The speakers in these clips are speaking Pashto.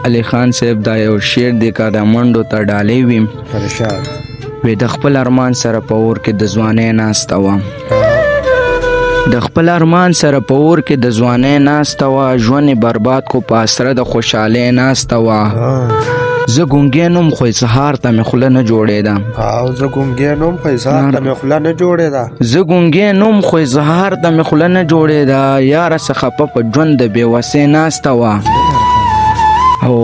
علي خان صاحب دا یو شعر دی که د منډو ته ډالۍ وي وی د خپل ارمان سره په اور کې د ځوانۍ ناسته وه د خپل ارمان سره په اور کې د ځوانۍ ناسته وه ژوند یې برباد کو په اسره د خوشحالۍ ناسته وه زه ګونګی نوم خو سهار ته مې خوله نه جوړېده زه ګونګی نوم خو سهار ته مې خوله نه جوړېده زه ګونګی نوم خو سهار ته مې خوله نه جوړېده یاره څه خفه په ژوند د بېوسۍ ناسته وه او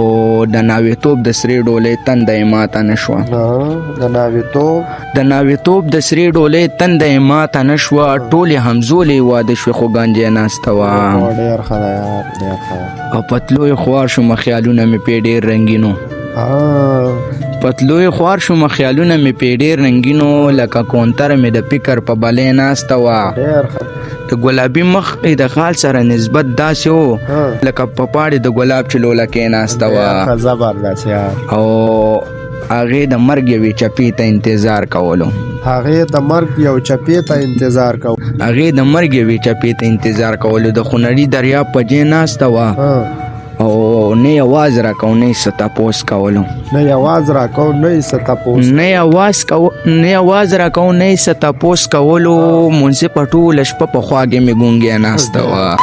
د ناوېتوب د سرې ډولۍ تنده یې ماته نه شوه د ناوېتوب د سرې ډولۍ تنده یې ماته نه شوه ټولې همزولې یې واده شوې خو ګانجې ناسته وه او پتلو یې خوار شومه خیالونه مې پې ډېر رنګینو پتلو یې خوار شومه خیالونه مې پې ډېر رنګینو لکه کونتره مې د فکر په بلۍ ناسته وه د ګلابي مخ د خال سره نسبت داسې و لکه په پاڼې د ګلاب چې لوله کېناسته وه او هغې د مرګ یوې چپې ته انتظار کولو د خونړي دریاب په جې ناسته وه او نه یواز راکو نه څه تپوس کولو نه یواز راکو نه څه تپوس کولو مونځې په ټوله شپه په خوا کې مې ګونګی ناسته وه